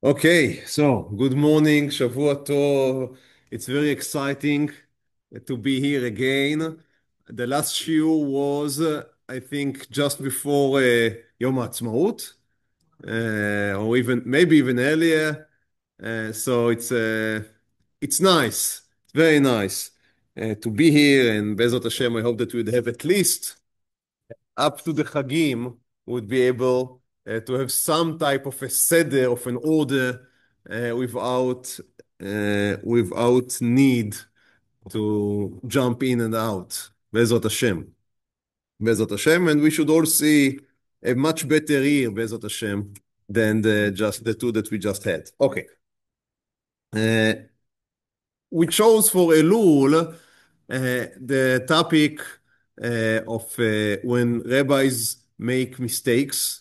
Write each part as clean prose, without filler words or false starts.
Okay, so good morning, Shavua Tov. It's very exciting to be here again. The last shiur was, I think, just before Yom Ha'atzmaut, or even maybe even earlier. So it's nice, it's very nice to be here. And Bezrat Hashem, I hope that we'd have at least up to the Chagim would be able to have some type of a seder, of an order, without need to jump in and out. Bezrat Hashem. Bezrat Hashem, and we should all see a much better year, Bezrat Hashem, than just the two that we just had. Okay. Uh, we chose for Elul the topic of when rabbis make mistakes,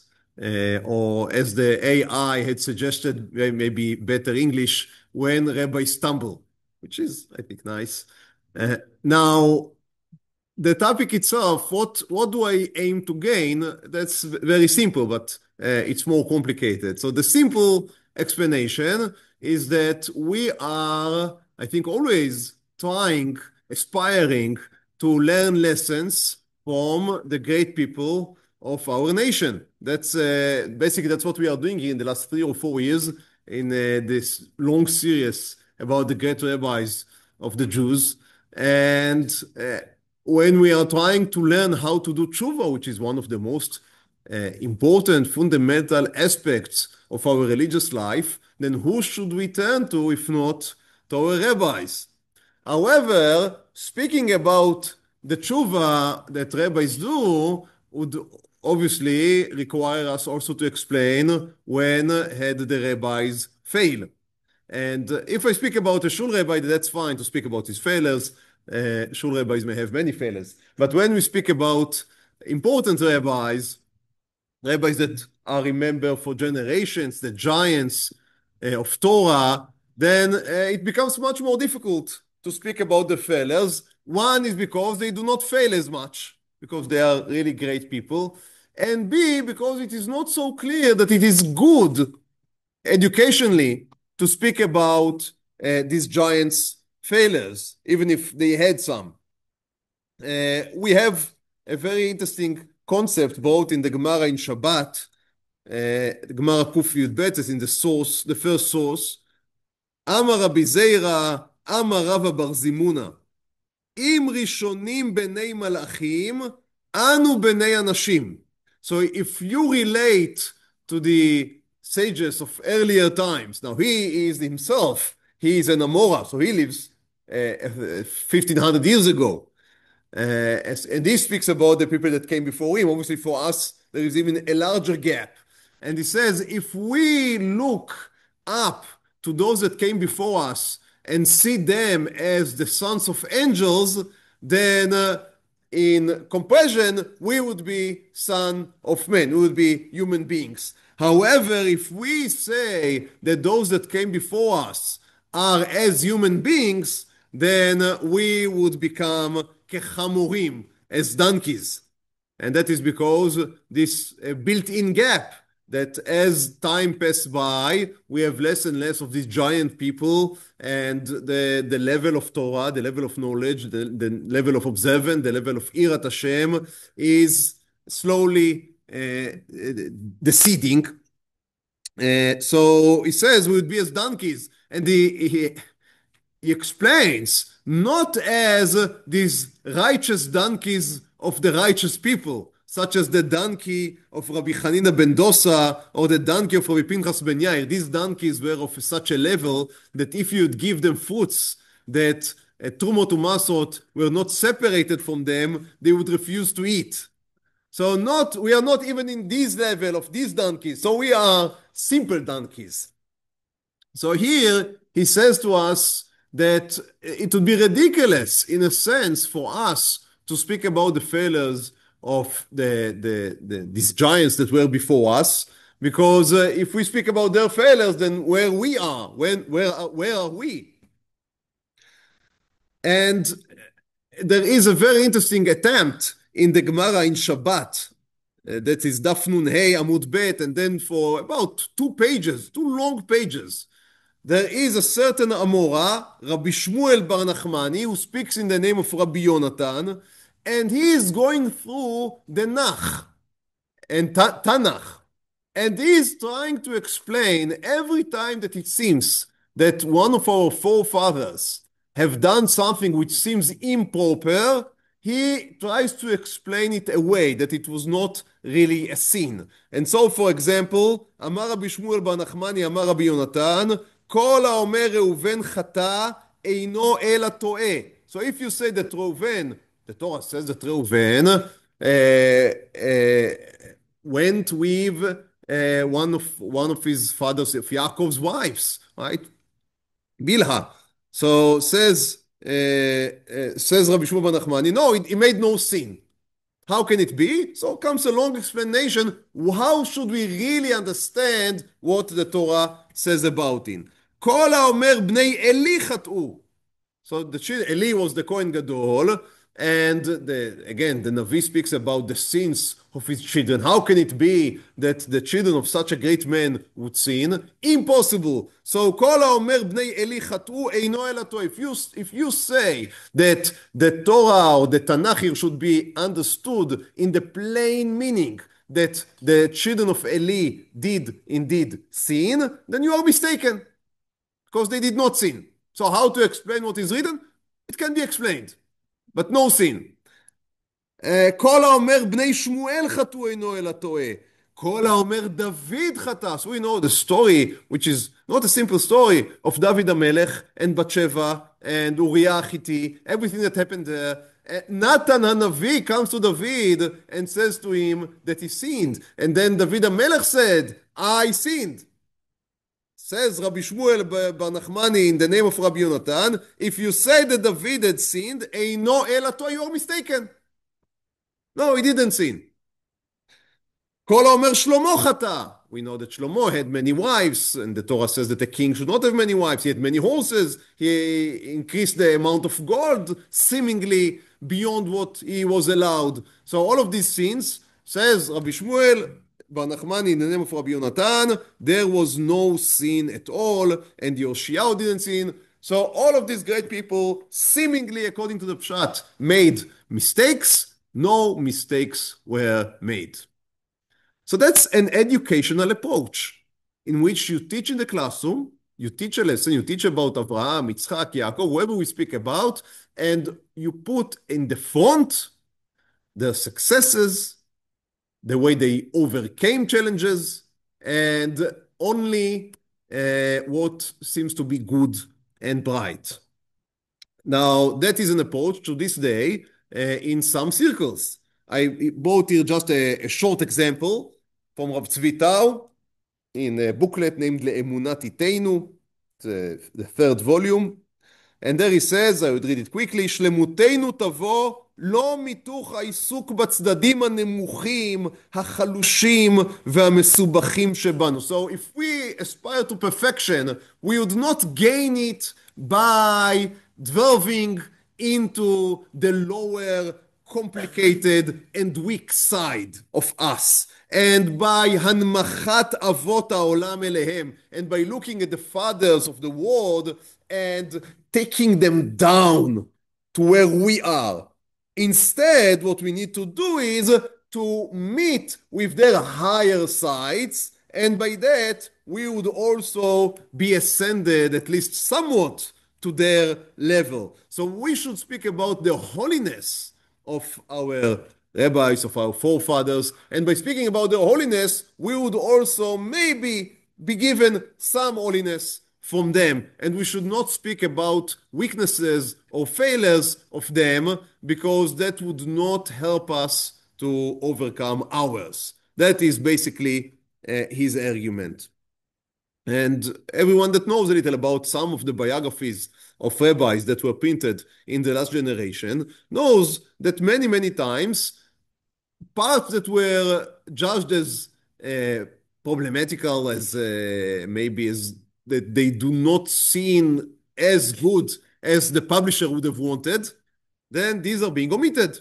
or as the AI had suggested, maybe better English, when rabbis stumble, which is, I think, nice. Now, the topic itself, what do I aim to gain? That's very simple, but it's more complicated. So the simple explanation is that we are, I think, always trying, aspiring to learn lessons from the great people of our nation. That's basically that's what we are doing here in the last 3 or 4 years in this long series about the great rabbis of the Jews. And when we are trying to learn how to do tshuva, which is one of the most important fundamental aspects of our religious life, then who should we turn to if not to our rabbis? However, speaking about the tshuva that rabbis do would obviously require us also to explain when had the rabbis fail. And if I speak about a shul rabbi, that's fine to speak about his failures. Shul rabbis may have many failures. But when we speak about important rabbis, rabbis that are remembered for generations, the giants of Torah, then it becomes much more difficult to speak about the failures. One is because they do not fail as much, because they are really great people. And B, because it is not so clear that it is good educationally to speak about these giants' failures, even if they had some. We have a very interesting concept both in the Gemara in Shabbat, the Gemara Kuf Yud Bet is in the source, the first source. Amar Rabbi Zירא, Amar Rava bar Zimuna, אם ראשונים בני מלאכים, אנו בני אנשים. So if you relate to the sages of earlier times, now he is himself, he is an Amora, so he lives 1500 years ago. And he speaks about the people that came before him. Obviously, for us, there is even a larger gap. And he says, if we look up to those that came before us and see them as the sons of angels, then in comparison, we would be son of men, we would be human beings. However, if we say that those that came before us are as human beings, then we would become כחמורים, as donkeys. And that is because this built-in gap that as time passes by, we have less and less of these giant people, and the level of Torah, the level of knowledge, the level of observance, the level of Irat Hashem is slowly receding. So he says we would be as donkeys. And he explains, not as these righteous donkeys of the righteous people, such as the donkey of Rabbi Xanina ben Dosא or the donkey of Rabbi Pנחs ben Yair. These donkeys were of such a level that if you'd give them fruits that Trumot Umasot were not separated from them, they would refuse to eat. So we are not even in this level of these donkeys. So we are simple donkeys. So here he says to us that it would be ridiculous, in a sense, for us to speak about the failures of these giants that were before us, because if we speak about their failures, then where we are, where are we? And there is a very interesting attempt in the Gemara in Shabbat that is Daf Nun Hey Amud Bet, and then for about 2 pages, 2 long pages, there is a certain Amora, Rabbi Shmuel bar נחמני, who speaks in the name of Rabbi Yonathan, and he is going through the Nach and Tanakh, and he is trying to explain every time that it seems that one of our forefathers have done something which seems improper, he tries to explain it away, that it was not really a sin. And so, for example, אמר רבי שמואל בר נחמני, אמר רבי יונתן, כל האומר ראובן חטא, אינו אלא טועה. So if you say that Raubén, the Torah says that Raubén went with one of his fathers, of Yaakov's wives, right? Bilha. So says Rabbi Shmuel bar נחמני, no, he made no sin. How can it be? So comes a long explanation. How should we really understand what the Torah says about him? כל האומר בני אלי חטאו. So Eli was the Kohen Gadol, and again, the Navi speaks about the sins of his children. How can it be that the children of such a great man would sin? Impossible. So, כל האומר בני אלי חטאו אינו אלא טועה. If you say that the Torah or the Tanakh here should be understood in the plain meaning that the children of Eli did indeed sin, then you are mistaken, because they did not sin. So how to explain what is written? It can be explained, but no sin. כל האומר בני שמואל חטאו אינו אלא טועה. כל האומר דוד חטא. So we know the story, which is not a simple story, of David HaMelech and Bathsheba and Uriah Hitti, everything that happened there. Natan HaNavi comes to David and says to him that he sinned. And then David HaMelech said, I sinned. Says Rabbi Shmuel bar נחמני in the name of Rabbi Yonathan, if you say that David had sinned, אינו אלא טועה, you are mistaken. No, he didn't sin. כל האומר שלמה חטא. We know that Shlomo had many wives, and the Torah says that a king should not have many wives. He had many horses. He increased the amount of gold, seemingly beyond what he was allowed. So all of these sins, says Rabbi Shmuel bar נחמני in the name of Rabbi Yonathan, there was no sin at all, and Yoshiao didn't sin. So all of these great people, seemingly according to the Pshat, made mistakes. No mistakes were made. So that's an educational approach in which you teach in the classroom, you teach a lesson, you teach about Abraham, Yitzchak, Yaakov, whoever we speak about, and you put in the front their successes, the way they overcame challenges, and only what seems to be good and bright. Now, that is an approach to this day in some circles. I brought here just a short example from Rav Tzvi Tau in a booklet named לאמונת עתנו, the 3rd volume. And there he says, I would read it quickly, שלמותנו תבוא לא מתוך העיסוק בצדדים הנמוכים, החלושים והמסובכים שבנו. So if we aspire to perfection, we would not gain it by delving into the lower, complicated and weak side of us, and by הנמכת אבות העולם אליהם, and by looking at the fathers of the world and taking them down to where we are. Instead, what we need to do is to meet with their higher sides, and by that we would also be ascended at least somewhat to their level. So we should speak about the holiness of our rabbis, of our forefathers, and by speaking about their holiness, we would also maybe be given some holiness from them, and we should not speak about weaknesses or failures of them, because that would not help us to overcome ours. That is basically his argument. And everyone that knows a little about some of the biographies of rabbis that were printed in the last generation knows that many, many times parts that were judged as problematical, as maybe as that they do not seem as good as the publisher would have wanted, then these are being omitted.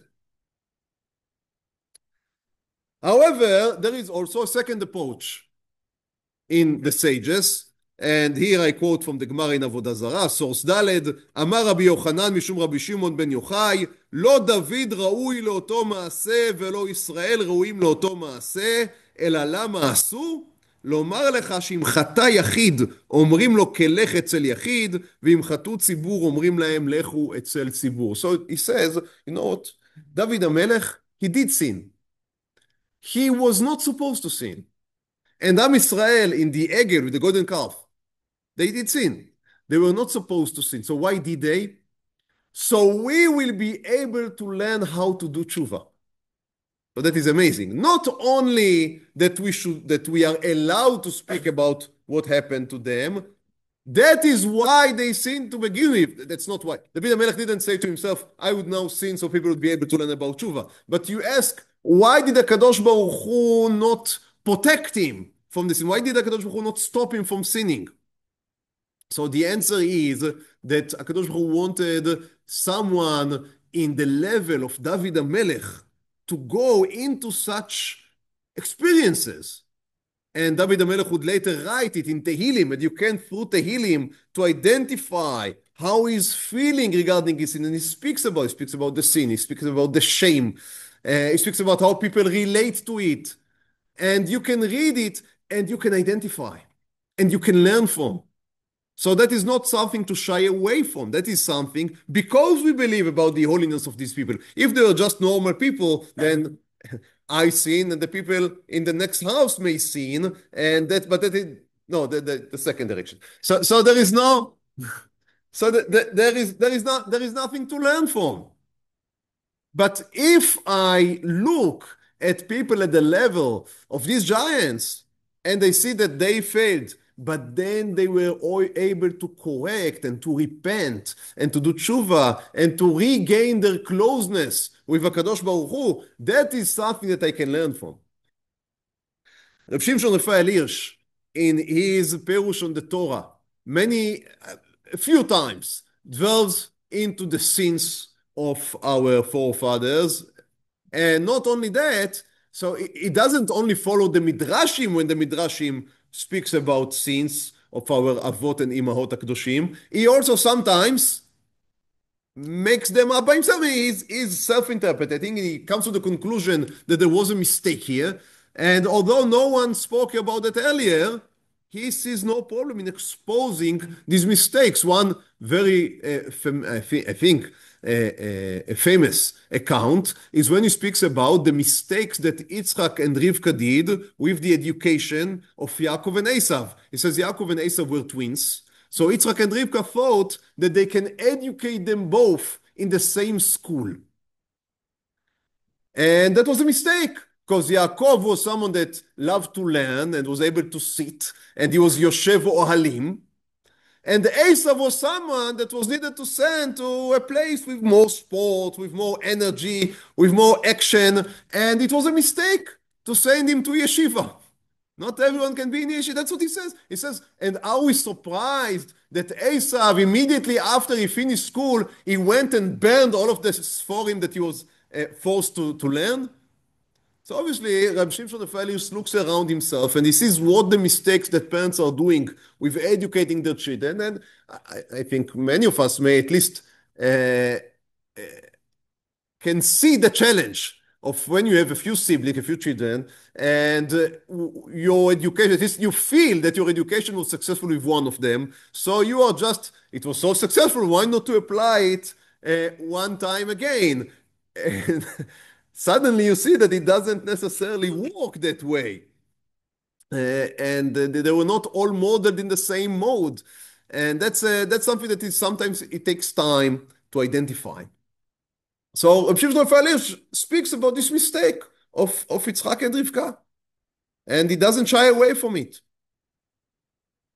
However, there is also a second approach in the sages, and here I quote from the Gemara in Avodah Zarah, source ד', אמר רבי יוחנן משום רבי שמעון בן יוחאי, לא דוד ראוי לאותו מעשה ולא ישראל ראויים לאותו מעשה, אלא למה עשו? לומר לך שאם חטא יחיד אומרים לו כלך אצל יחיד, ואם חטאו ציבור אומרים להם לכו אצל ציבור. So he says, you know what, David HaMelech, he did sin. He was not supposed to sin. And Am Israel in the Egel with the golden calf, they did sin. They were not supposed to sin. So why did they? So we will be able to learn how to do tshuva. So that is amazing. Not only that we are allowed to speak about what happened to them, that is why they sinned to begin with. That's not why. David HaMelech didn't say to himself, I would now sin so people would be able to learn about tshuva. But you ask, why did the Kadosh Baruch Hu not protect him from the sin? Why did HaKadosh Baruch Hu not stop him from sinning? So the answer is that HaKadosh Baruch Hu wanted someone in the level of David HaMelech to go into such experiences. And David HaMelech would later write it in Tehillim, and you can, through Tehillim, to identify how he's feeling regarding his sin. And he speaks about the sin, he speaks about the shame, he speaks about how people relate to it. And you can read it, and you can identify, and you can learn from. So that is not something to shy away from. That is something, because we believe about the holiness of these people. If they are just normal people, then I sin, and the people in the next house may sin, and that, but that is, no, the second direction. So there is no, so there is nothing to learn from. But if I look at people at the level of these giants, and I see that they failed, but then they were all able to correct and to repent and to do tshuva and to regain their closeness with HaKadosh Baruch Hu, that is something that I can learn from. Reb Shimshon Raphael Hirsch, in his Perush on the Torah, a few times, dwells into the sins of our forefathers. And not only that, so it doesn't only follow the Midrashim when the Midrashim speaks about sins of our Avot and Imahot HaKadoshim. He also sometimes makes them up by himself. He's self-interpreting. He comes to the conclusion that there was a mistake here. And although no one spoke about it earlier, he sees no problem in exposing these mistakes. One very, I think, a famous account is when he speaks about the mistakes that Yitzchak and Rivka did with the education of Yaakov and Esav. He says Yaakov and Esav were twins. So Yitzchak and Rivka thought that they can educate them both in the same school. And that was a mistake, because Yaakov was someone that loved to learn and was able to sit, and he was Yoshev Ohalim. And Esav was someone that was needed to send to a place with more sport, with more energy, with more action. And it was a mistake to send him to yeshiva. Not everyone can be in yeshiva. That's what he says. He says, and are we surprised that Esav, immediately after he finished school, he went and burned all of the sforim that he was forced to learn? So obviously, Rabbi Shimshon Raphael looks around himself and he sees what the mistakes that parents are doing with educating their children. And I think many of us may at least can see the challenge of when you have a few siblings, a few children, and your education, at least you feel that your education was successful with one of them. So you are just, it was so successful, why not to apply it one time again? And suddenly you see that it doesn't necessarily work that way. And they were not all modeled in the same mode. And that's something that is sometimes it takes time to identify. So Reb Shimshon Raphael speaks about this mistake of Yitzchak and Rivka. And he doesn't shy away from it.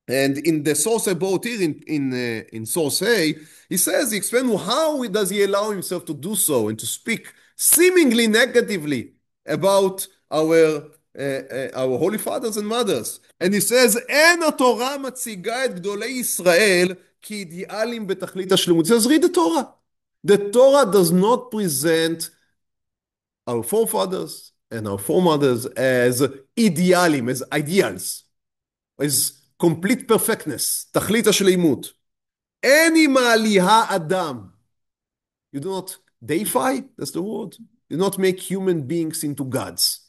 And in the source I brought here, in source A, he explains how does he allow himself to do so and to speak seemingly negatively about our holy fathers and mothers. And he says, אין התורה מציגה את גדולי ישראל כאידיאלים בתכלית השלמות. He says, read the Torah. The Torah does not present our forefathers, and our foremothers as idealim, as ideals, as complete perfectness, תכלית השלמות. Any ma'aliha adam. You do not deify, that's the word. You do not make human beings into gods.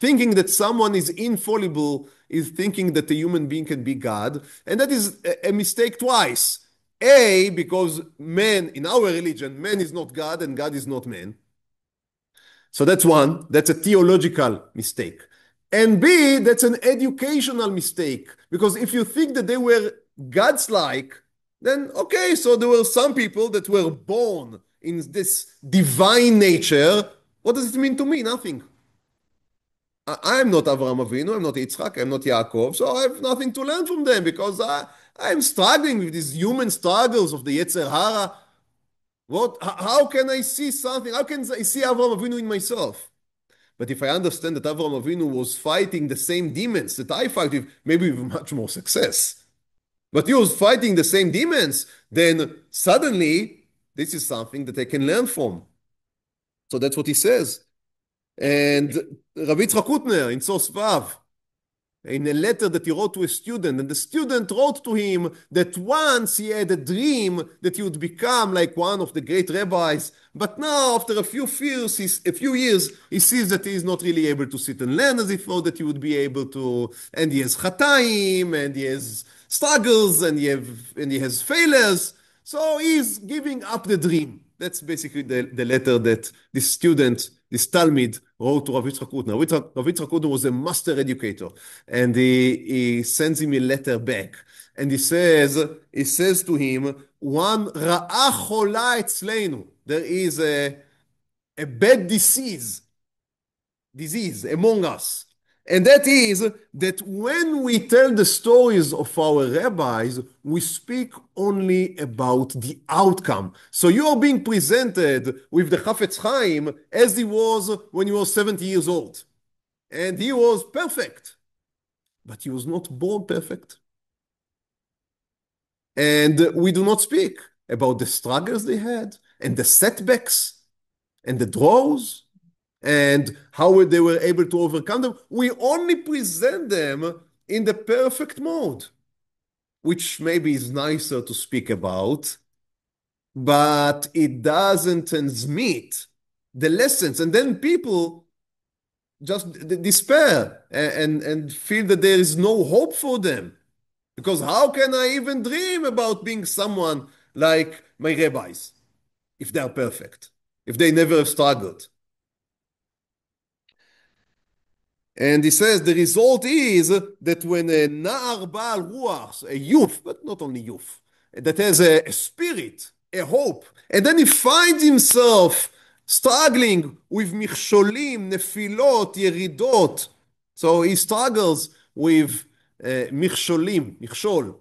Thinking that someone is infallible is thinking that a human being can be God, and that is a mistake twice. A, because man, in our religion, man is not God and God is not man. So that's one, that's a theological mistake. And B, that's an educational mistake, because if you think that they were gods-like, then okay, so there were some people that were born in this divine nature. What does it mean to me? Nothing. I'm not Avraham Avinu, I'm not Yitzchak, I'm not Yaakov, so I have nothing to learn from them because I'm struggling with these human struggles of the Yetzer Hara. How can I see something? How can I see Avraham Avinu in myself? But if I understand that Avraham Avinu was fighting the same demons that I fight with, maybe with much more success, but he was fighting the same demons, then suddenly this is something that I can learn from. So that's what he says. And Rabbi Yitzchak Hutner in Source Vav, in a letter that he wrote to a student, and the student wrote to him that once he had a dream that he would become like one of the great rabbis, but now after a few years, he sees that he is not really able to sit and learn as he thought that he would be able to, and he has chataim, and he has struggles, and he has failures, so he's giving up the dream. That's basically the letter that this student, this Talmid, wrote to Rav Yitzchak Hutner. Rav Yitzchak Hutner was a master educator, and he sends him a letter back, and he says to him, one ra'a chola etzleinu, there is a bad disease among us. And that is that when we tell the stories of our rabbis, we speak only about the outcome. So you are being presented with the Chafetz Chaim as he was when he was 70 years old. And he was perfect. But he was not born perfect. And we do not speak about the struggles they had, and the setbacks, and the draws, and how they were able to overcome them. We only present them in the perfect mode, which maybe is nicer to speak about, but it doesn't transmit the lessons. And then people just despair and feel that there is no hope for them. Because how can I even dream about being someone like my rabbis if they are perfect, if they never have struggled? And he says the result is that when a na'ar ba'al ruach, a youth, but not only youth, that has a spirit, a hope, and then he finds himself struggling with michsholim, nefilot, yeridot. So he struggles with michshol,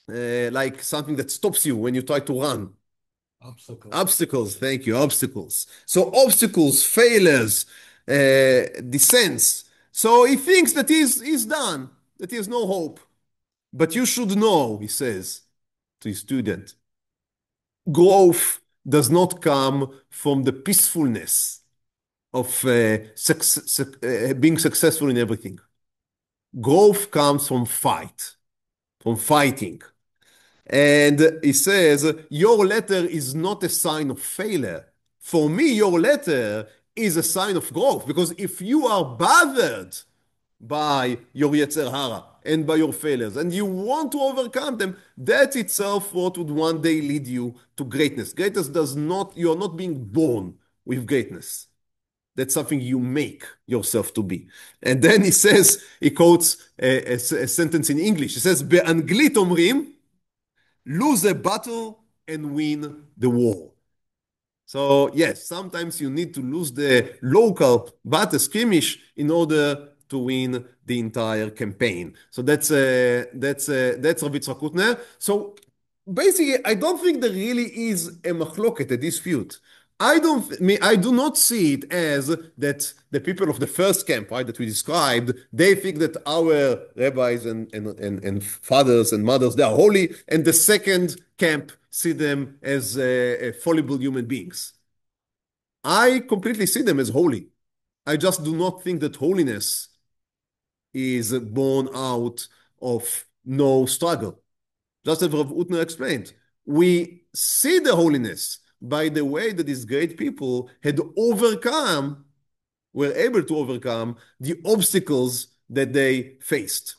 like something that stops you when you try to run. Obstacles, thank you, obstacles. So obstacles, failures, descents. So he thinks that he's done, that he has no hope. But you should know, he says to his student, growth does not come from the peacefulness of being successful in everything. Growth comes from fighting. And he says, your letter is not a sign of failure. For me, your letter is a sign of growth. Because if you are bothered by your Yetzer Hara and by your failures, and you want to overcome them, that itself what would one day lead you to greatness. Greatness does not, you are not being born with greatness. That's something you make yourself to be. And then he says, he quotes a sentence in English. He says, באנגלית אומרים, lose a battle and win the war. So yes, sometimes you need to lose the local battle skirmish in order to win the entire campaign. So that's Rav Yitzchak Hutner. So basically, I don't think there really is a machloket, a dispute. I do not see it as that the people of the first camp, right, that we described, they think that our rabbis and fathers and mothers, they are holy, and the second camp see them as fallible human beings. I completely see them as holy. I just do not think that holiness is born out of no struggle. Just as Rav Utner explained, we see the holiness by the way that these great people had overcome, were able to overcome the obstacles that they faced.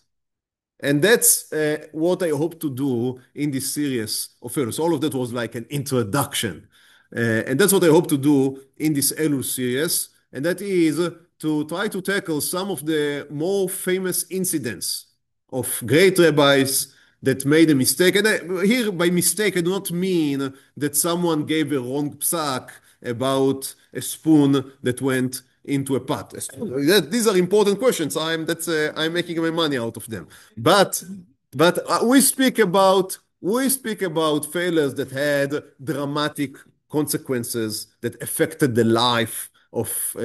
And that's what I hope to do in this series of Elul. So all of that was like an introduction. And that's what I hope to do in this Elul series. And that is to try to tackle some of the more famous incidents of great rabbis that made a mistake. And here, by mistake, I do not mean that someone gave a wrong psak about a spoon that went into a pot. These are important questions. I'm making my money out of them. But we speak about failures that had dramatic consequences that affected the life of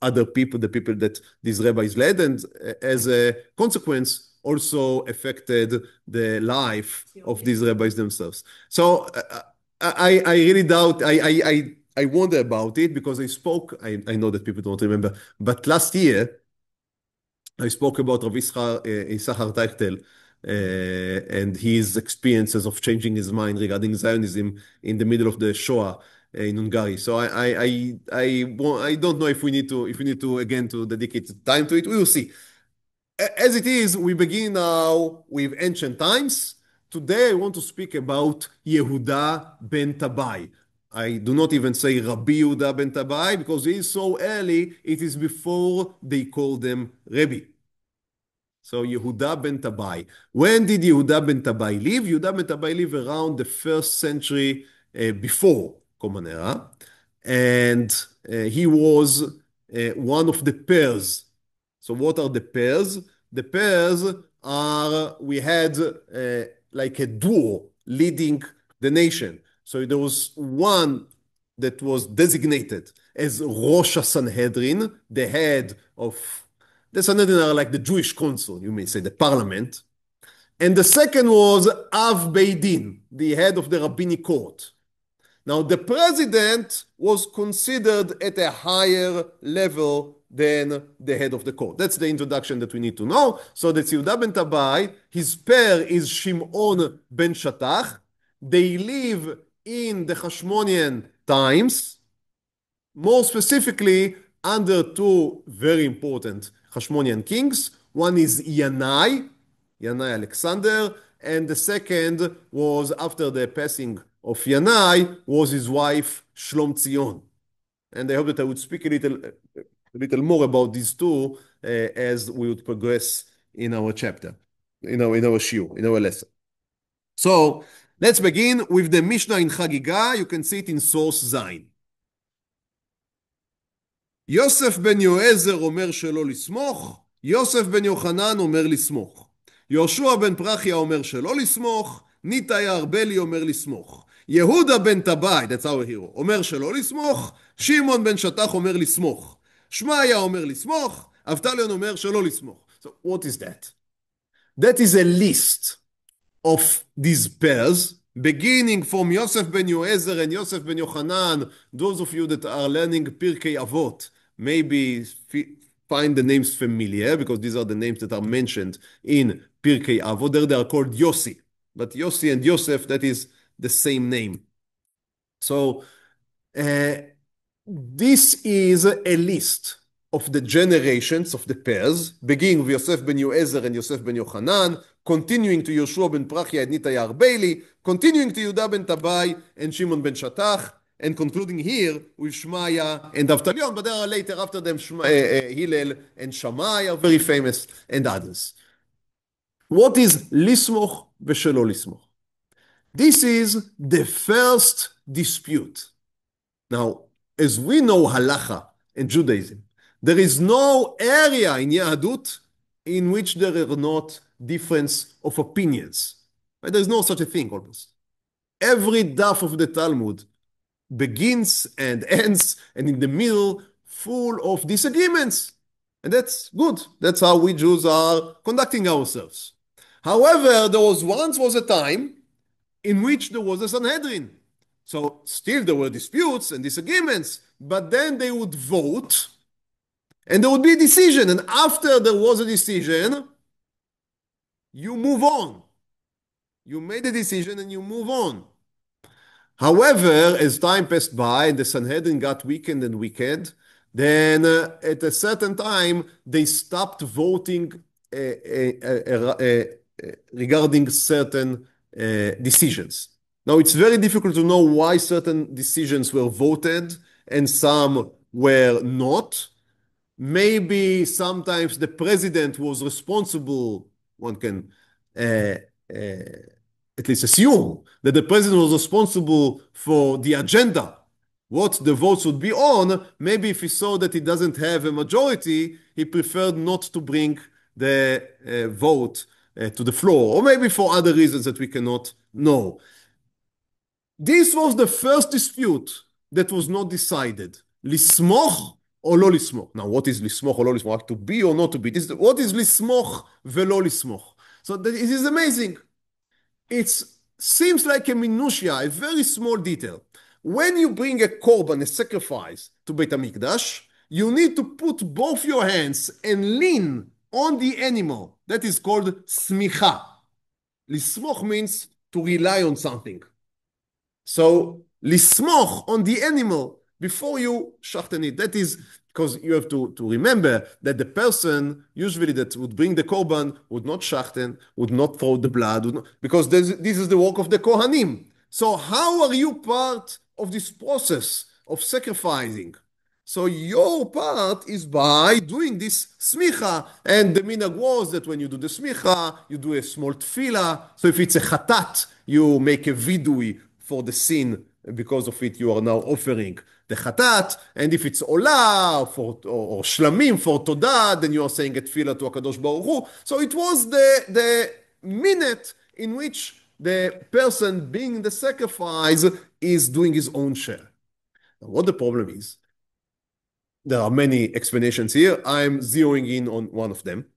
other people, the people that these rabbis led, and as a consequence, also affected the life of these rabbis themselves. So I really doubt. I wonder about it because I know that people don't remember, but last year I spoke about Rav Yisachar Teichtel and his experiences of changing his mind regarding Zionism in the middle of the Shoah in Hungary. So I don't know if we need to again to dedicate time to it. We will see. As it is, we begin now with ancient times. Today I want to speak about Yehudah ben Tabbai. I do not even say Rabbi Yehudah ben Tabbai because he is so early, it is before they call them Rabbi. So Yehudah ben Tabbai. When did Yehudah ben Tabbai live? Yehudah ben Tabbai lived around the 1st century before Common Era. And he was one of the pairs. So what are the pairs? The pairs are, we had like a duo leading the nation. So there was one that was designated as Rosh Sanhedrin, the head of, the Sanhedrin are like the Jewish council, you may say, the parliament. And the second was Av Beidin, the head of the rabbinic court. Now, the president was considered at a higher level than the head of the court. That's the introduction that we need to know. So that's Yehudah ben Tabbai. His pair is Shimon ben Shattach. They live in the Hashmonean times, more specifically under two very important Hashmonean kings. One is Yanai Alexander, and the second was, after the passing of Yanai, was his wife Shlomtzion. And I hope that I would speak a little more about these two as we would progress in our chapter, in our shiur, in our lesson. So let's begin with the Mishnah in Chagiga. You can see it in source Zayin. יוסף בן יועזר אומר שלא לסמוך, יוסף בן יוחנן אומר לסמוך. יהושע בן פרחיה אומר שלא לסמוך, ניתאי ארבלי אומר לסמוך. יהודה בן טבעי, that's our hero, אומר שלא לסמוך, שמעון בן שטח אומר לסמוך. שמעיה אומר לסמוך, אבטליון אומר שלא לסמוך. So what is that? That is a list of these pairs, beginning from Yosef ben Yoezer and Yosef ben Yochanan. Those of you that are learning Pirkei Avot maybe find the names familiar because these are the names that are mentioned in Pirkei Avot. There they are called Yossi. But Yossi and Yosef, that is the same name. So this is a list of the generations of the pairs, beginning with Yosef ben Yoezer and Yosef ben Yochanan, continuing to Yoshua ben Prachia and Nitai Arbeli, continuing to Yehudah ben Tabbai and Shimon ben Shattach, and concluding here with Shmaya and Avtalion, but there are later after them Hillel and Shammai are very famous, and others. What is Lismoch v'shelo Lismoch? This is the first dispute. Now, as we know halacha and Judaism, there is no area in Yahadut in which there are not difference of opinions. Right? There's no such a thing almost. Every daf of the Talmud begins and ends, and in the middle, full of disagreements. And that's good. That's how we Jews are conducting ourselves. However, there was a time in which there was a Sanhedrin. So still there were disputes and disagreements, but then they would vote, and there would be a decision. And after there was a decision, you move on. You made a decision and you move on. However, as time passed by and the Sanhedrin got weakened and weakened, then at a certain time, they stopped voting regarding certain decisions. Now, it's very difficult to know why certain decisions were voted and some were not. Maybe sometimes the president was responsible, one can at least assume that the president was responsible for the agenda, what the votes would be on. Maybe if he saw that he doesn't have a majority, he preferred not to bring the vote to the floor, or maybe for other reasons that we cannot know. This was the first dispute that was not decided. לסמוך או לא לסמוך. Now, what is לסמוך או לא לסמוך? To be or not to be? What is לסמוך ולא לסמוך? So it is amazing. It seems like a minutia, a very small detail. When you bring a korban, a sacrifice, to Beit HaMikdash, you need to put both your hands and lean on the animal. That is called smicha. Lismoch means to rely on something. So, lismoch on the animal before you shachten it. That is because you have to remember that the person usually that would bring the korban would not shachten, would not throw the blood, because this is the work of the kohanim. So how are you part of this process of sacrificing? So your part is by doing this smicha, and the minhag was that when you do the smicha, you do a small tefillah. So if it's a chatat, you make a vidui for the sin. Because of it, you are now offering the chatat, and if it's olah or shlamim for todah, then you are saying a tefillah to HaKadosh Baruch Hu. So it was the minute in which the person being the sacrifice is doing his own share. Now, what the problem is, there are many explanations here. I'm zeroing in on one of them.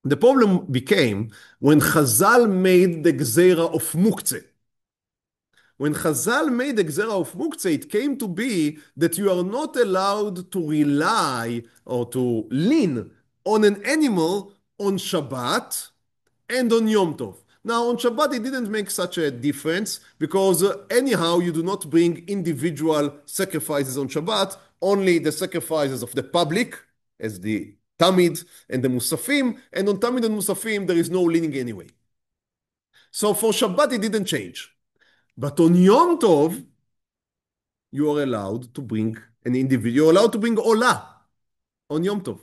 The problem became when Chazal made the gzeira of muktzeh. When Chazal made the gzeira of muktzeh, it came to be that you are not allowed to rely or to lean on an animal on Shabbat and on Yom Tov. Now, on Shabbat, it didn't make such a difference because anyhow, you do not bring individual sacrifices on Shabbat, only the sacrifices of the public, as the Tamid and the Musafim, and on Tamid and Musafim, there is no leaning anyway. So for Shabbat, it didn't change. But on Yom Tov, you are allowed to bring an individual, you're allowed to bring Olah on Yom Tov.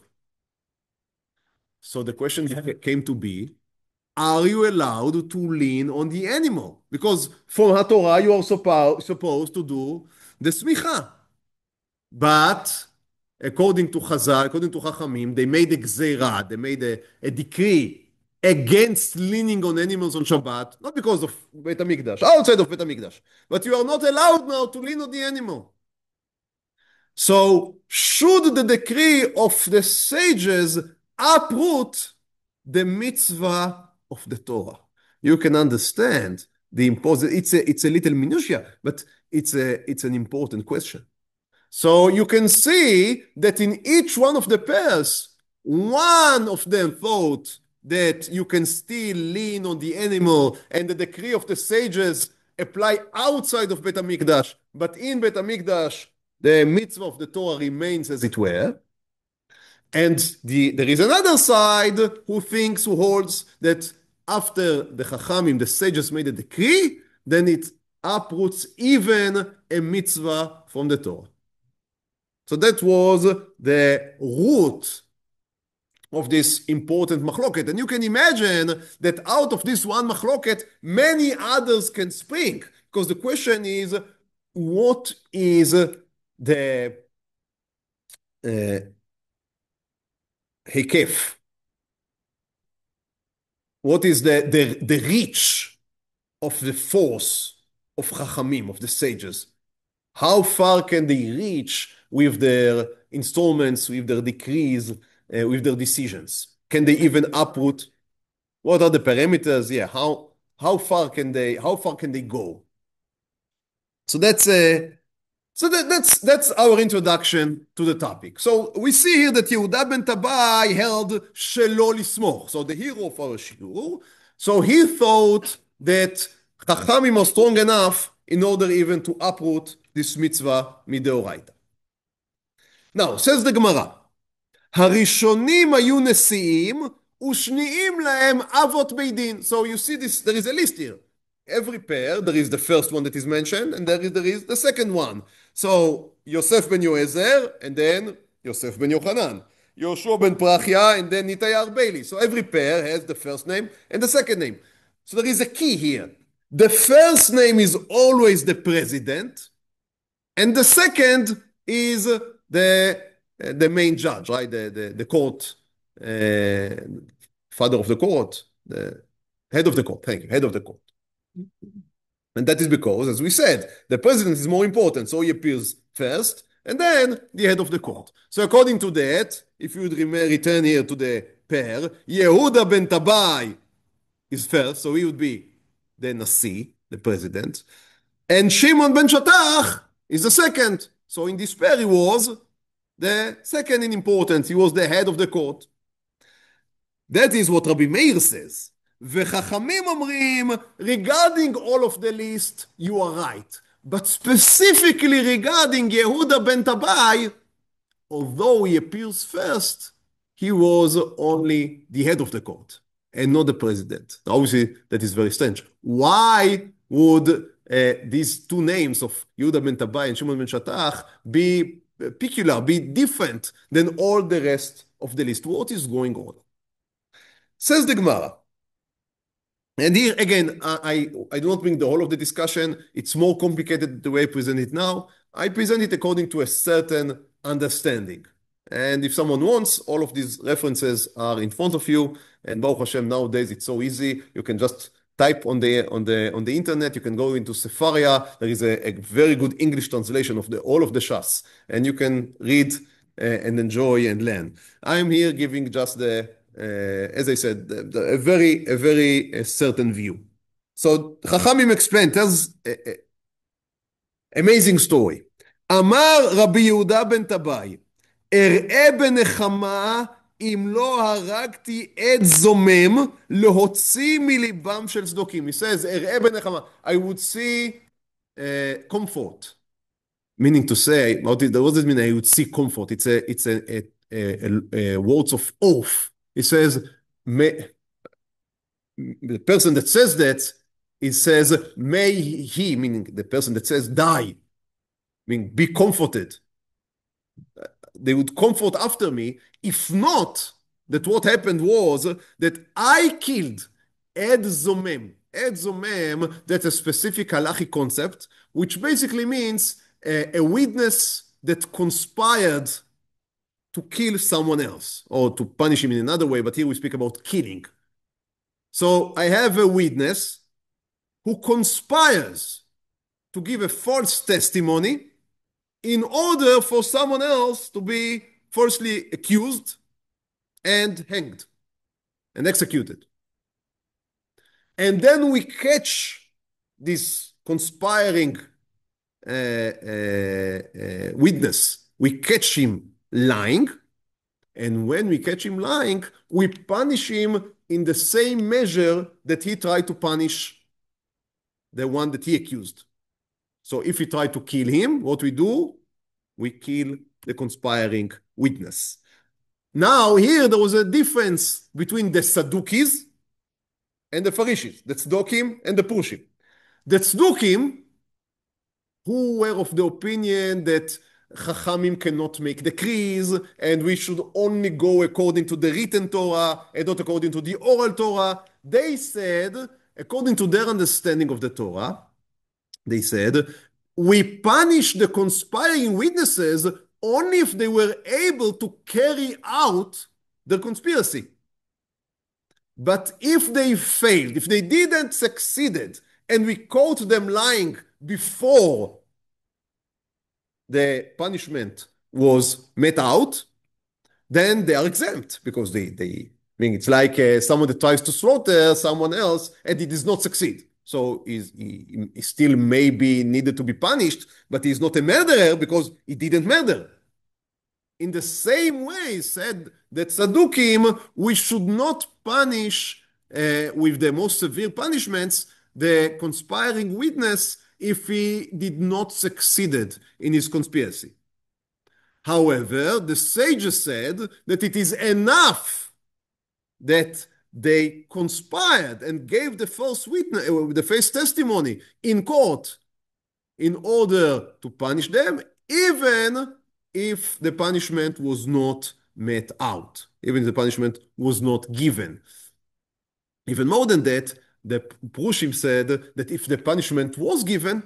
So the question came to be, are you allowed to lean on the animal? Because from HaTorah, you are supposed to do the smicha. But according to Chazal, according to Chachamim, they made a gzeira, they made a decree against leaning on animals on Shabbat, not because of Beit HaMikdash, outside of Beit HaMikdash, but you are not allowed now to lean on the animal. So, should the decree of the sages uproot the mitzvah of the Torah? You can understand the importance. It's a little minutia, but it's an important question. So you can see that in each one of the pairs, one of them thought that you can still lean on the animal and the decree of the sages apply outside of Beit HaMikdash, but in Beit HaMikdash, the mitzvah of the Torah remains as it were. And there is another side who holds that after the Chachamim, the sages made a decree, then it uproots even a mitzvah from the Torah. So that was the root of this important machloket. And you can imagine that out of this one machloket, many others can spring. Because the question is, what is the hekef? What is the reach of the force of Chachamim, of the sages? How far can they reach with their installments, with their decrees, with their decisions? Can they even uproot? What are the parameters? Yeah, how far can they go? So that's So that's our introduction to the topic. So we see here that Yehudah ben Tabbai held shelo lismoch, so the hero of our shiur. So he thought that Chachamim are strong enough in order even to uproot this mitzvah mideoraita. Now, says the Gemara, הראשונים היו נשיאים ושניים להם אבות בית דין. So you see this, there is a list here. Every pair, there is the first one that is mentioned, and there is the second one. So, Yosef ben Yoezer, and then Yosef ben Yochanan. Yoshua ben Prachia, and then Nitayar Bailey. So every pair has the first name and the second name. So there is a key here. The first name is always the president, and the second is the main judge, right? The court, father of the court, the head of the court. Thank you, head of the court. And that is because, as we said, the president is more important, so he appears first, and then the head of the court. So according to that, if you would return here to the pair, Yehudah ben Tabbai is first, so he would be the Nasi, the president, and Shimon ben Shatach is the second. So in this pair, he was the second in importance. He was the head of the court. That is what Rabbi Meir says. וחכמים אומרים, regarding all of the list, you are right. But specifically regarding Yehudah ben Tabbai, although he appears first, he was only the head of the court and not the president. Obviously, that is very strange. Why would these two names of Yehudah ben Tabbai and Shimon ben Shatach be peculiar, be different than all the rest of the list? What is going on? Says the Gemara. And here, again, I do not bring the whole of the discussion. It's more complicated the way I present it now. I present it according to a certain understanding. And if someone wants, all of these references are in front of you. And Baruch Hashem, nowadays it's so easy. You can just type on the internet. You can go into Sefaria. There is a very good English translation of all of the Shas. And you can read and enjoy and learn. I'm here giving just as I said, a very certain view. So Chachamim explained, tells amazing story. אמר רבי יהודה בן טבעי, אראה בנחמה אם לא הרגתי עד זומם להוציא מליבם של צדוקים. He says, אראה בנחמה. I would see comfort. Meaning to say, what does it mean I would see comfort? It's a words of oath. He says, the person that says that, it says, may he, meaning the person that says, die, meaning be comforted. They would comfort after me. If not, that what happened was that I killed Ed Zomem. Ed Zomem, that's a specific halachic concept, which basically means a witness that conspired to kill someone else, or to punish him in another way, but here we speak about killing. So I have a witness who conspires to give a false testimony in order for someone else to be falsely accused and hanged and executed. And then we catch this conspiring witness. We catch him lying, and when we catch him lying, we punish him in the same measure that he tried to punish the one that he accused. So if he tried to kill him, what we do? We kill the conspiring witness. Now here there was a difference between the Sadukis and the Farishis, the Tzdokim and the Prushim. The Tzdokim, who were of the opinion that Chachamim cannot make decrees, and we should only go according to the written Torah and not according to the oral Torah. They said, according to their understanding of the Torah, they said, we punish the conspiring witnesses only if they were able to carry out the conspiracy. But if they failed, if they didn't succeed, and we caught them lying before the punishment was met out, then they are exempt, because I mean, it's like someone that tries to slaughter someone else and it does not succeed. So he still maybe needed to be punished, but he's not a murderer because he didn't murder. In the same way, he said that Sadukim, we should not punish with the most severe punishments the conspiring witness if he did not succeeded in his conspiracy. However, the sages said that it is enough that they conspired and gave the false witness, the false testimony in court in order to punish them, even if the punishment was not met out, even if the punishment was not given. Even more than that, the Prushim said that if the punishment was given,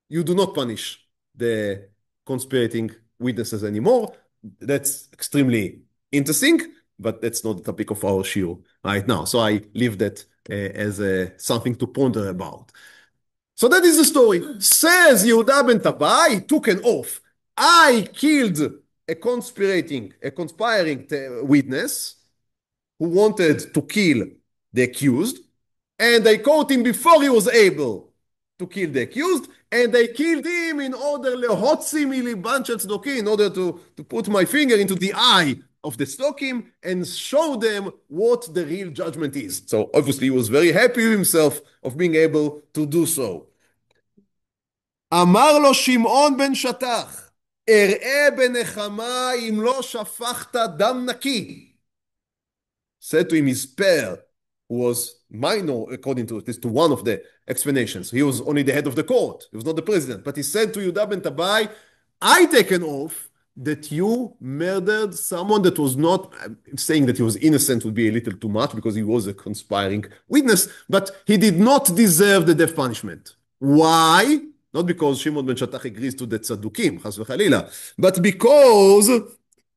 you do not punish the conspirating witnesses anymore. That's extremely interesting, but that's not the topic of our shiur right now. So I leave that as something to ponder about. So that is the story. Says Yehudah ben Tabbai, he took an oath. I killed a conspiring witness who wanted to kill the accused, and I caught him before he was able to kill the accused, and I killed him in order lehotzi miliban shel tzdokim, in order to put my finger into the eye of the tzdokim and show them what the real judgment is. So obviously he was very happy with himself of being able to do so. אמר לו שמעון בן שטח, אראה בנחמה אם לא שפכת דם נקי. Said to him his pair, who was minor according to this, to one of the explanations. He was only the head of the court. He was not the president. But he said to Yehudah ben Tabbai, I take an oath that you murdered someone that was not, saying that he was innocent would be a little too much because he was a conspiring witness, but he did not deserve the death punishment. Why? Not because Shimon ben Shatach agrees to the tzadukim, חס וחלילה, but because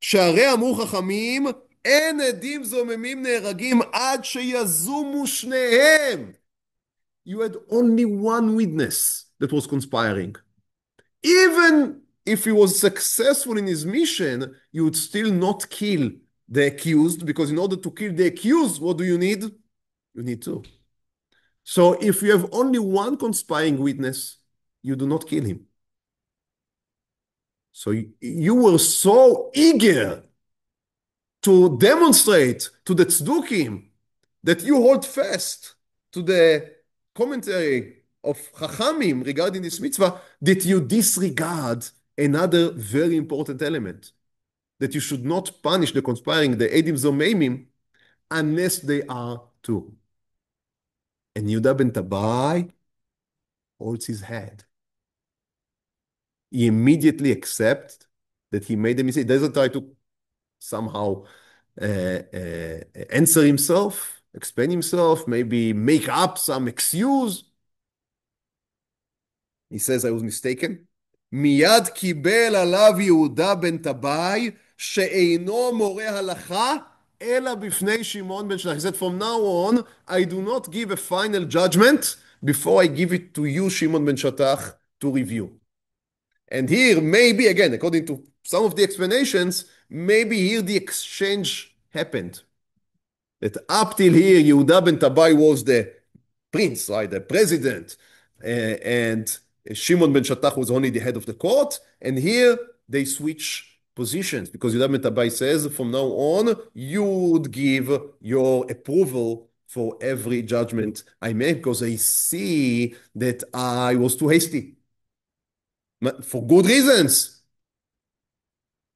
שהרי אמרו חכמים, אין עדים זוממים נהרגים עד שיזומו שניהם. You had only one witness that was conspiring. Even if he was successful in his mission, you would still not kill the accused, because in order to kill the accused, what do you need? You need two. So if you have only one conspiring witness, you do not kill him. So you were so eager to demonstrate to the tzdukim that you hold fast to the commentary of Chachamim regarding this mitzvah, that you disregard another very important element, that you should not punish the conspiring, the edim zomeimim, unless they are two. And Yehudah ben Tabbai holds his head. He immediately accepts that he made a mistake. He doesn't try to somehow answer himself, explain himself, maybe make up some excuse. He says, I was mistaken. מיד קיבל עליו יהודה בן טבעי שאינו מורה הלכה אלא בפני שמעון בן שטח. He said, from now on, I do not give a final judgment before I give it to you, Shimon ben Shatach, to review. And here, maybe, again, according to some of the explanations, maybe here the exchange happened. That up till here, Yehudah ben Tabbai was the prince, right, the president, and Shimon ben Shatach was only the head of the court. And here they switch positions, because Yehudah ben Tabbai says, from now on, you would give your approval for every judgment I make, because I see that I was too hasty. For good reasons.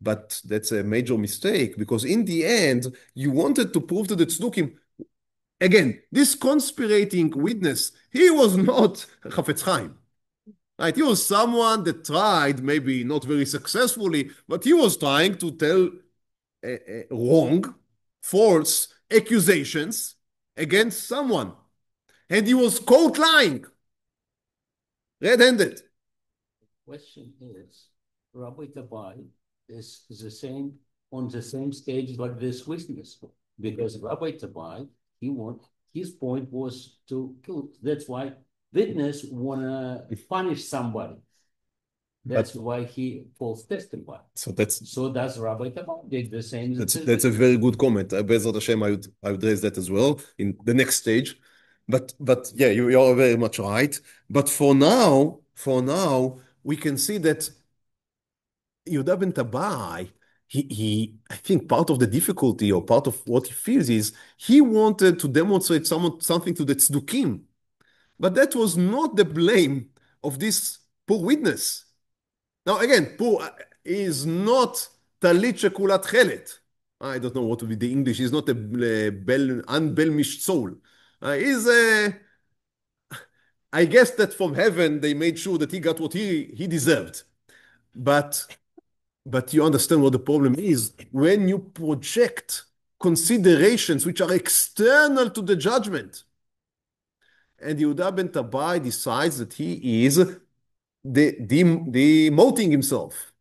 But that's a major mistake, because in the end, you wanted to prove to the tzdukim. Again, this conspirating witness, he was not Chafetz Chaim. Right? He was someone that tried, maybe not very successfully, but he was trying to tell wrong, false accusations against someone. And he was caught lying. Red-handed. Question is, Rabbi Tabbai is the same on the same stage like this witness, because Rabbi Tabbai, his point was to kill. That's why witness wanna punish somebody. That's why he false testified. So does Rabbi Tabbai did the same. That's a very good comment. Bezrat Hashem, I would raise that as well in the next stage. But yeah, you're very much right. But for now, we can see that Yehudah ben Tabbai, I think part of the difficulty or part of what he feels is he wanted to demonstrate something to the tzdukim, but that was not the blame of this poor witness. Now again, poor is not talit shekulat chelet. I don't know what would be the English. He's not a unblemished soul. He's a I guess that from heaven they made sure that he got what he deserved. But you understand what the problem is when you project considerations which are external to the judgment. And Yehudah ben Tabbai decides that he is demoting himself.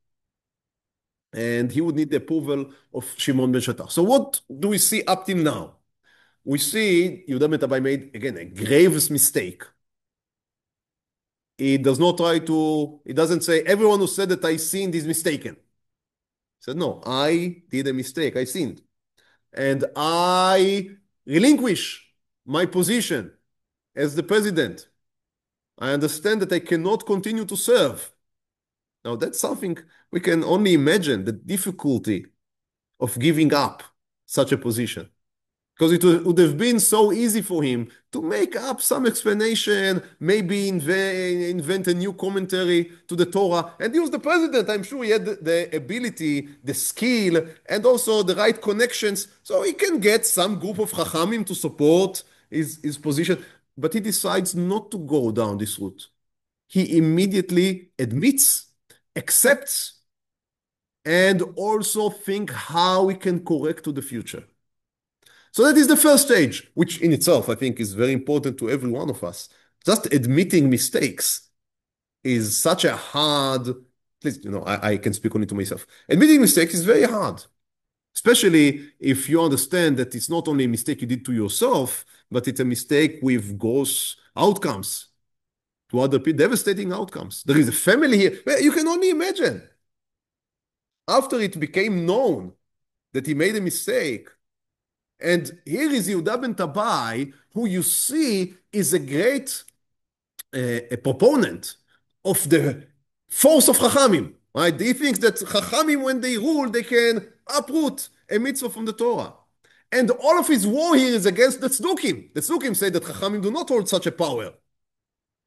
And he would need the approval of Shimon ben Shattach. So what do we see up till now? We see Yehudah ben Tabbai made, again, a grievous mistake. He doesn't say, everyone who said that I sinned is mistaken. He said, no, I did a mistake, I sinned. And I relinquish my position as the president. I understand that I cannot continue to serve. Now, that's something we can only imagine, the difficulty of giving up such a position. Because it would have been so easy for him to make up some explanation, maybe invent a new commentary to the Torah. And he was the president. I'm sure he had the ability, the skill, and also the right connections. So he can get some group of chachamim to support his position. But he decides not to go down this route. He immediately admits, accepts, and also think how he can correct to the future. So that is the first stage, which in itself I think is very important to every one of us. Just admitting mistakes is such a hard, at least, I can speak only to myself. Admitting mistakes is very hard, especially if you understand that it's not only a mistake you did to yourself, but it's a mistake with gross outcomes, to other people, devastating outcomes. There is a family here. You can only imagine. After it became known that he made a mistake, and here is Yehudah ben Tabbai, who you see is a great a proponent of the force of Chachamim. Right? He thinks that Chachamim, when they rule, they can uproot a mitzvah from the Torah. And all of his war here is against the tzdukim. The tzdukim say that Chachamim do not hold such a power.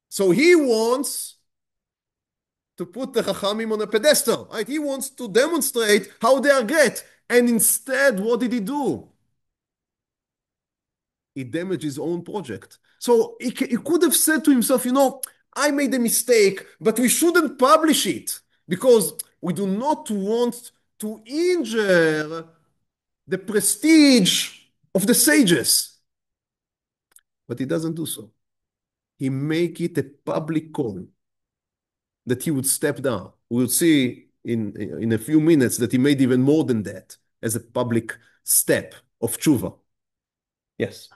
So he wants to put the Chachamim on a pedestal. Right? He wants to demonstrate how they are great. And instead, what did he do? He damaged his own project. So he could have said to himself, I made a mistake, but we shouldn't publish it because we do not want to injure the prestige of the sages. But he doesn't do so. He make it a public call that he would step down. We'll see in a few minutes that he made even more than that as a public step of tshuva. Yes.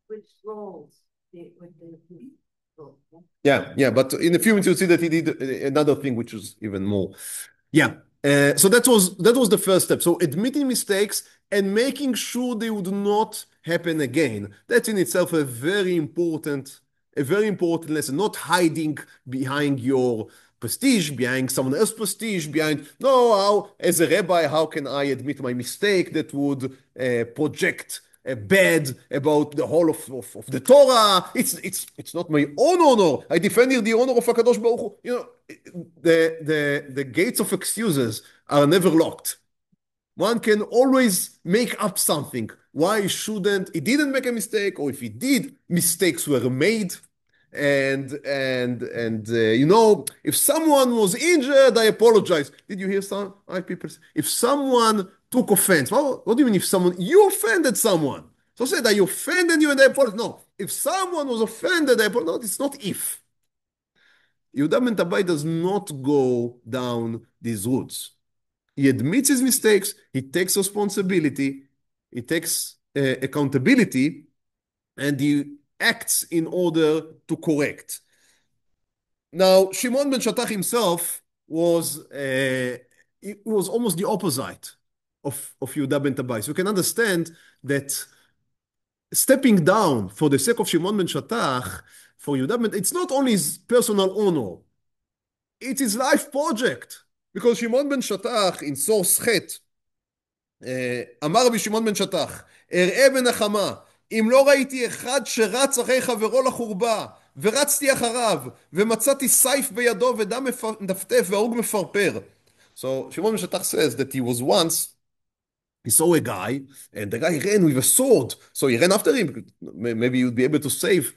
Which roles would they Yeah, but in a few minutes you'll see that he did another thing which was even more. Yeah, so that was the first step. So admitting mistakes and making sure they would not happen again. That's in itself a very important lesson. Not hiding behind your prestige, behind someone else's prestige, as a rabbi, how can I admit my mistake that would project bad about the whole of the Torah. It's not my own honor. I defend here the honor of HaKadosh Baruch Hu. The gates of excuses are never locked. One can always make up something. Why shouldn't he didn't make a mistake, or if he did, mistakes were made. And if someone was injured, I apologize. Did you hear some people say, if someone took offense? Well, what do you mean if you offended someone? So say that you offended you and I apologize. No, if someone was offended, I apologize. No, it's not if. Yehudah ben Tabbai does not go down these routes. He admits his mistakes, he takes responsibility, he takes accountability, and he acts in order to correct. Now, Shimon ben Shattach himself was almost the opposite of Yehudah ben Tabbai. So you can understand that stepping down for the sake of Shimon ben Shattach, for Yehudah, it's not only his personal honor, it's his life project. Because Shimon ben Shattach, in source חטא, אמר רבי שמעון בן שטח, אראה בנחמה, אם לא ראיתי אחד שרץ אחרי חברו לחורבה, ורצתי אחריו, ומצאתי סייף בידו ודם מטפטף והרוג מפרפר. So Shimon ben Shattach says that he was once, he saw a guy, and the guy ran with a sword. So he ran after him. Maybe you'd be able to save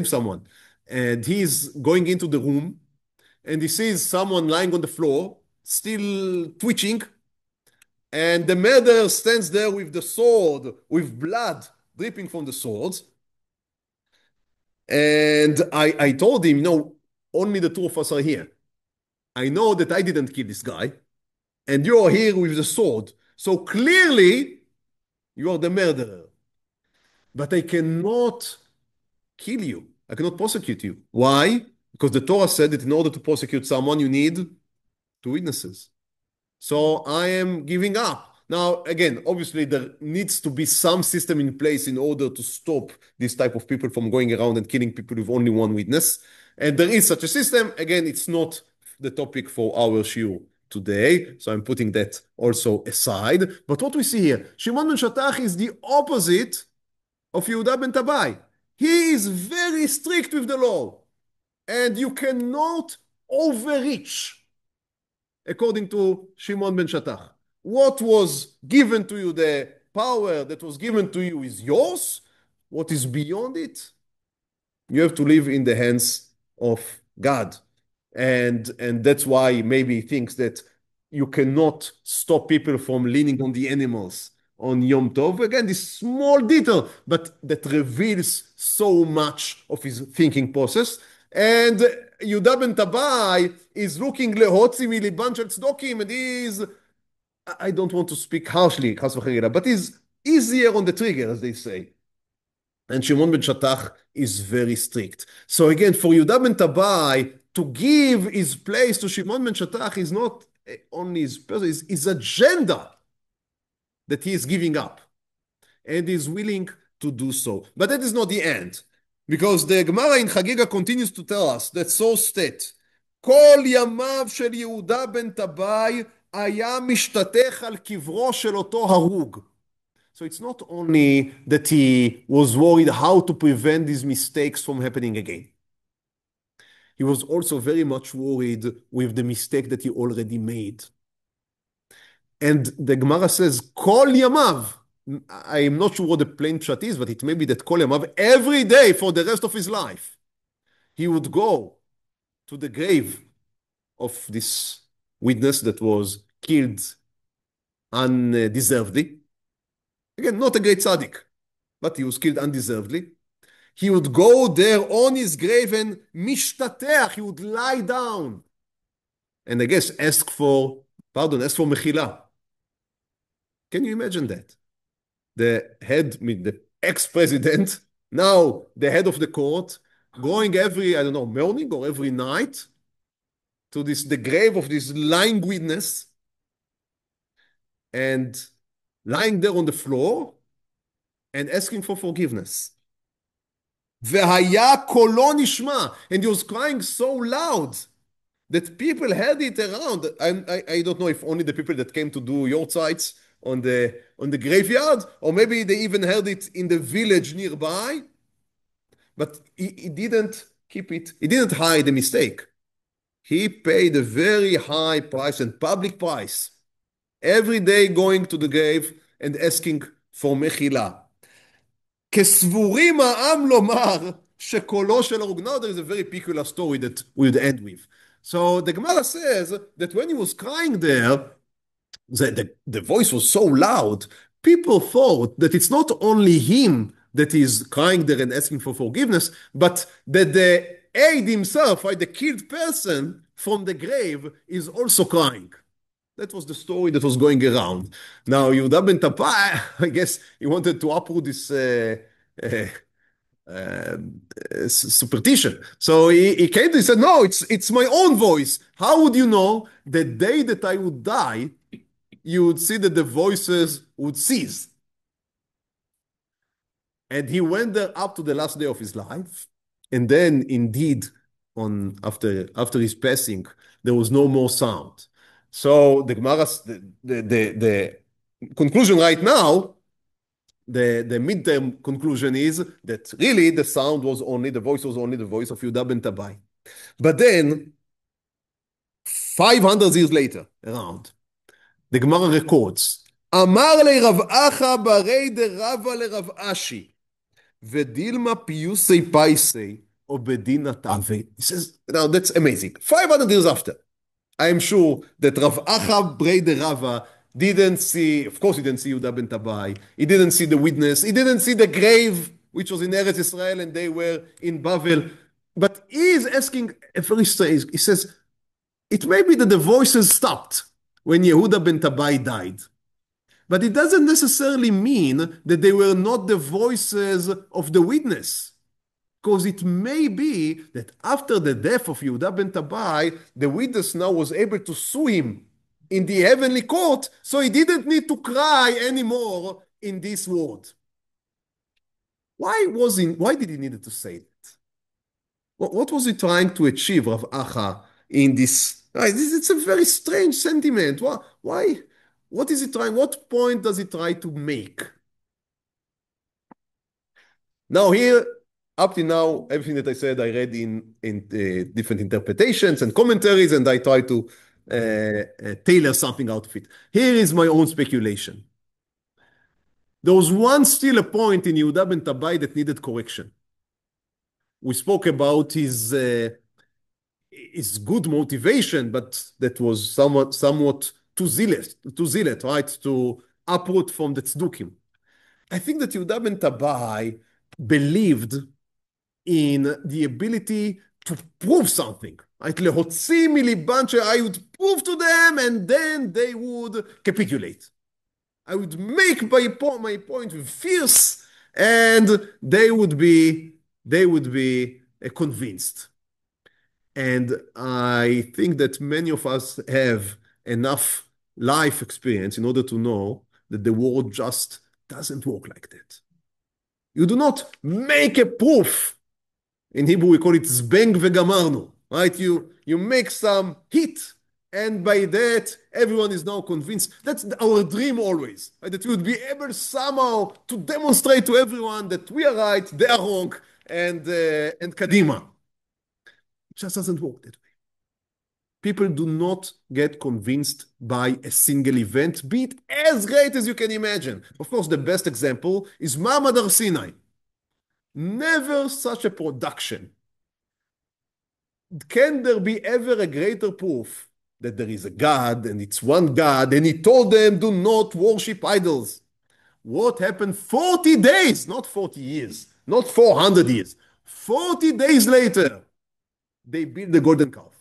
someone. And he's going into the room, and he sees someone lying on the floor, still twitching, and the murderer stands there with the sword, with blood dripping from the swords. And I told him, only the two of us are here. I know that I didn't kill this guy, and you are here with the sword. So clearly, you are the murderer. But I cannot kill you. I cannot prosecute you. Why? Because the Torah said that in order to prosecute someone, you need 2 witnesses. So I am giving up. Now, again, obviously there needs to be some system in place in order to stop this type of people from going around and killing people with only 1 witness. And there is such a system. Again, it's not the topic for our shiur today, so I'm putting that also aside. But what we see here, Shimon ben Shattach is the opposite of Yehudah ben Tabbai. He is very strict with the law, and you cannot overreach, according to Shimon ben Shattach. What was given to you, the power that was given to you, is yours. What is beyond it, you have to live in the hands of God. And that's why maybe he thinks that you cannot stop people from leaning on the animals on Yom Tov. Again, this small detail, but that reveals so much of his thinking process. And Yehudah ben Tabbai is looking להוציא מליבן של צדוקים, and is, I don't want to speak harshly, חס וחלילה, but is easier on the trigger, as they say. And Shimon ben Shattach is very strict. So again, for Yehudah ben Tabbai, to give his place to Shimon ben Shattach is not only his person, his agenda that he is giving up. And is willing to do so. But that is not the end. Because the Gemara in Chagiga continues to tell us that so state, כל ימיו של יהודה בן טבעי היה משתטח על קברו של אותו הרוג. So it's not only that he was worried how to prevent these mistakes from happening again. He was also very much worried with the mistake that he already made. And the Gemara says, כל ימיו. I am not sure what the plain pshat is, but it may be that כל ימיו, every day for the rest of his life, he would go to the grave of this witness that was killed undeservedly. Again, not a great tzaddik, but he was killed undeservedly. He would go there on his grave and mishtatech, he would lie down. And I guess ask for mechila. Can you imagine that? The head, the ex-president, now the head of the court, going every, morning or every night to the grave of this lying witness and lying there on the floor and asking for forgiveness. והיה קולו נשמע, and he was crying so loud that people heard it around. I don't know if only the people that came to do yortzites on the graveyard, or maybe they even heard it in the village nearby. But he didn't keep it. He didn't hide the mistake. He paid a very high price and public price every day going to the grave and asking for mechila. כסבורים העם לומר שקולו של הרוג. Now there is a very peculiar story that we'll end with. So the Gemara says that when he was crying there, the voice was so loud, people thought that it's not only him that is crying there and asking for forgiveness, but that the aide himself, right, the killed person from the grave, is also crying. That was the story that was going around. Now, Yehudah ben Tabbai, I guess he wanted to uproot this superstition. So he came to, he said, no, it's my own voice. How would you know the day that I would die, you would see that the voices would cease? And he went there up to the last day of his life. And then indeed, after his passing, there was no more sound. So the conclusion right now, the midterm conclusion is that really the voice was only the voice of Yehudah ben Tabbai. But then, 500 years later, around, the Gemara records, אמר לרב אחא ברי דרבא לרב אשי, ודילמה פיוסי פייסי, או בדינא תאווה. He says, now that's amazing. 500 years after, I am sure that Rav Acha Brei de Rava didn't see, of course he didn't see Yehudah ben Tabbai, he didn't see the witness, he didn't see the grave, which was in Eretz Israel and they were in Bavel. But he is asking a very strange, he says, it may be that the voices stopped when Yehudah ben Tabbai died. But it doesn't necessarily mean that they were not the voices of the witness. Because it may be that after the death of Yehudah ben Tabbai, the witness now was able to sue him in the heavenly court, so he didn't need to cry anymore in this world. Why did he need to say that? What was he trying to achieve, Rav Acha, in this? It's a very strange sentiment. Why? What is he trying? What point does he try to make? Now here, up to now, everything that I said, I read in different interpretations and commentaries, and I try to tailor something out of it. Here is my own speculation. There was still a point in Yehudah ben Tabbai that needed correction. We spoke about his good motivation, but that was somewhat too zealot, right? To uproot from the tzdukim. I think that Yehudah ben Tabbai believed in the ability to prove something. Right? להוציא מליבן, I would prove to them and then they would capitulate. I would make my point with fierce and they would be convinced. And I think that many of us have enough life experience in order to know that the world just doesn't work like that. You do not make a proof. In Hebrew, we call it zbeng vegamarnu, right? You make some hit, and by that, everyone is now convinced. That's our dream always, right? That we would be able somehow to demonstrate to everyone that we are right, they are wrong, and kadima. It just doesn't work that way. People do not get convinced by a single event, be it as great as you can imagine. Of course, the best example is Ma'amad Har Sinai. Never such a production. Can there be ever a greater proof that there is a God and it's one God and he told them do not worship idols? What happened 40 days, not 40 years, not 400 years, 40 days later, they built the golden calf.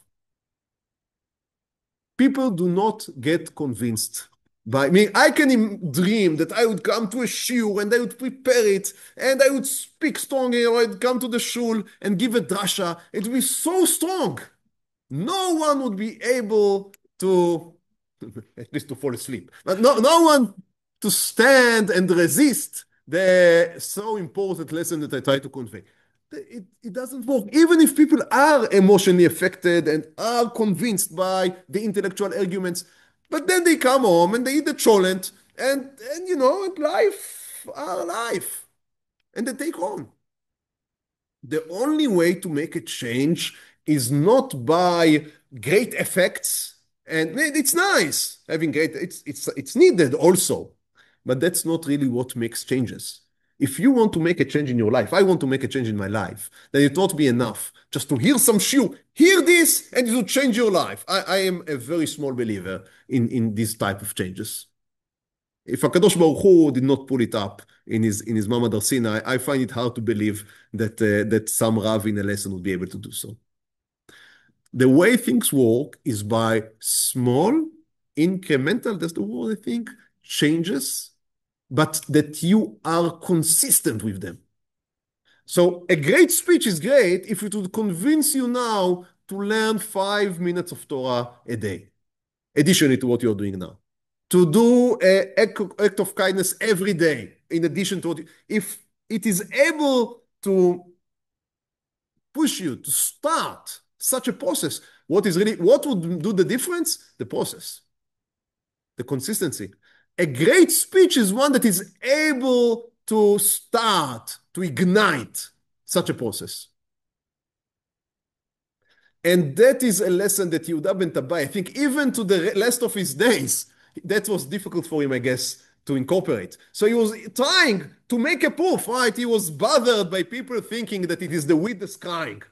People do not get convinced by me. I can dream that I would come to a shiur and I would prepare it and I would speak strongly, or I'd come to the shul and give a drasha. It would be so strong. No one would be able to, at least to fall asleep, but no one to stand and resist the so important lesson that I try to convey. It doesn't work. Even if people are emotionally affected and are convinced by the intellectual arguments, but then they come home and they eat the cholent and our life. And they take on. The only way to make a change is not by great effects. And it's nice having it's needed also. But that's not really what makes changes. If you want to make a change in your life, I want to make a change in my life, then it won't be enough just to hear some shiur, hear this, and it will change your life. I am a very small believer in this type of changes. If HaKadosh Baruch Hu did not pull it up in his Ma'amad Har Sinai, I find it hard to believe that some Rav in a lesson would be able to do so. The way things work is by small, incremental, that's the word I think, changes, but that you are consistent with them. So a great speech is great if it would convince you now to learn 5 minutes of Torah a day, additionally to what you're doing now. To do an act of kindness every day, in addition to if it is able to push you to start such a process. What would do the difference? The process, the consistency. A great speech is one that is able to start, to ignite such a process. And that is a lesson that Yehudah ben Tabbai, I think even to the rest of his days, that was difficult for him, I guess, to incorporate. So he was trying to make a proof, right? He was bothered by people thinking that it is the witness crying.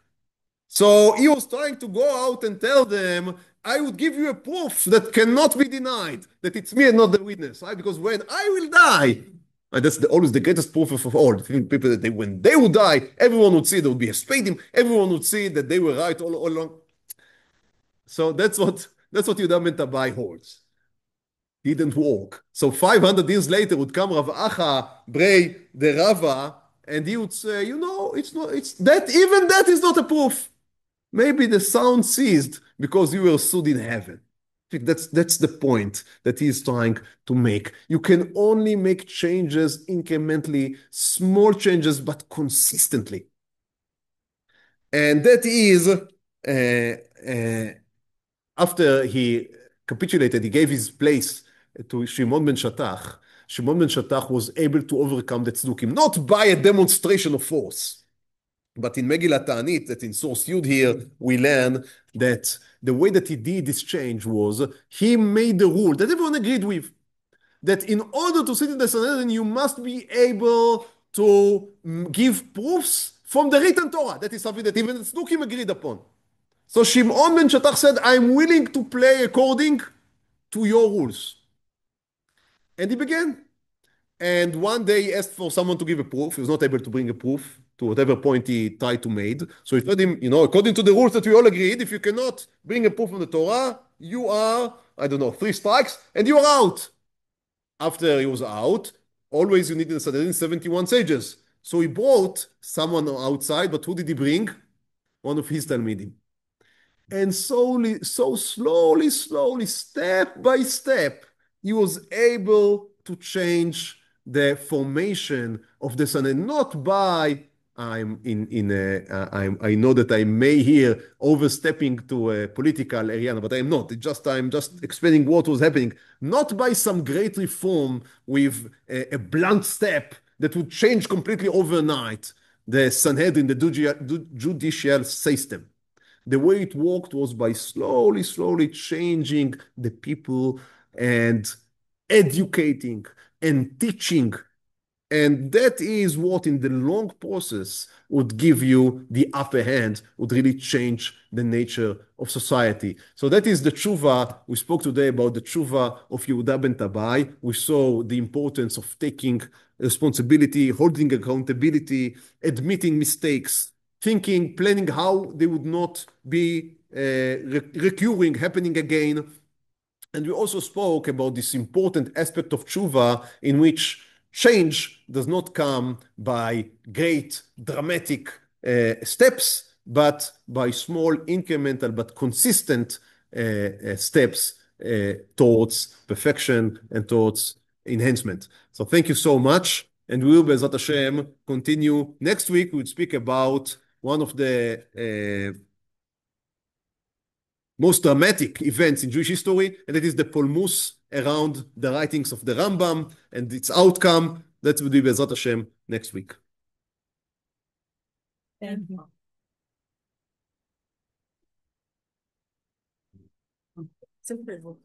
So he was trying to go out and tell them, I would give you a proof that cannot be denied, that it's me and not the witness, right? Because when I will die, and that's always the greatest proof of all. People that when they would die, everyone would see there would be a spadim. Everyone would see that they were right all along. So that's what Yehudah ben Tabbai holds. He didn't walk. So 500 years later would come Rav Acha Brei the Rava, and he would say, even that is not a proof. Maybe the sound ceased because you were stood in heaven. I think that's the point that he is trying to make. You can only make changes incrementally, small changes, but consistently. And that is, after he capitulated, he gave his place to Shimon ben Shattach. Shimon ben Shattach was able to overcome the tzdukim, not by a demonstration of force, but in Megillat Ta'anit, that in source Yud here, we learn that the way that he did this change was he made the rule that everyone agreed with, that in order to sit in the Sanhedrin, you must be able to give proofs from the written Torah. That is something that even the tzdukim agreed upon. So Shimon ben Shattach said, I'm willing to play according to your rules. And he began. And one day he asked for someone to give a proof. He was not able to bring a proof to whatever point he tried to make. So he told him, according to the rules that we all agreed, if you cannot bring a proof from the Torah, you are, 3 strikes, and you are out. After he was out, always you need in the Sanhedrin 71 sages. So he brought someone outside, but who did he bring? One of his Talmidim. And slowly, step by step, he was able to change the formation of the Sanhedrin, not by I know that I may here overstepping to a political arena, but I'm not. I'm just explaining what was happening, not by some great reform with a blunt step that would change completely overnight the Sanhedrin, the judicial system. The way it worked was by slowly changing the people and educating and teaching. And that is what in the long process would give you the upper hand, would really change the nature of society. So that is the tshuva. We spoke today about the tshuva of Yehudah ben Tabbai. We saw the importance of taking responsibility, holding accountability, admitting mistakes, thinking, planning how they would not be recurring, happening again. And we also spoke about this important aspect of tshuva in which change does not come by great dramatic steps, but by small, incremental, but consistent steps towards perfection and towards enhancement. So thank you so much. And we will, Be'ezrat Hashem, continue. Next week, we will speak about one of the most dramatic events in Jewish history, and that is the pulmus around the writings of the Rambam and its outcome. That will be Be'ezrat Hashem next week. Thank you. Simple.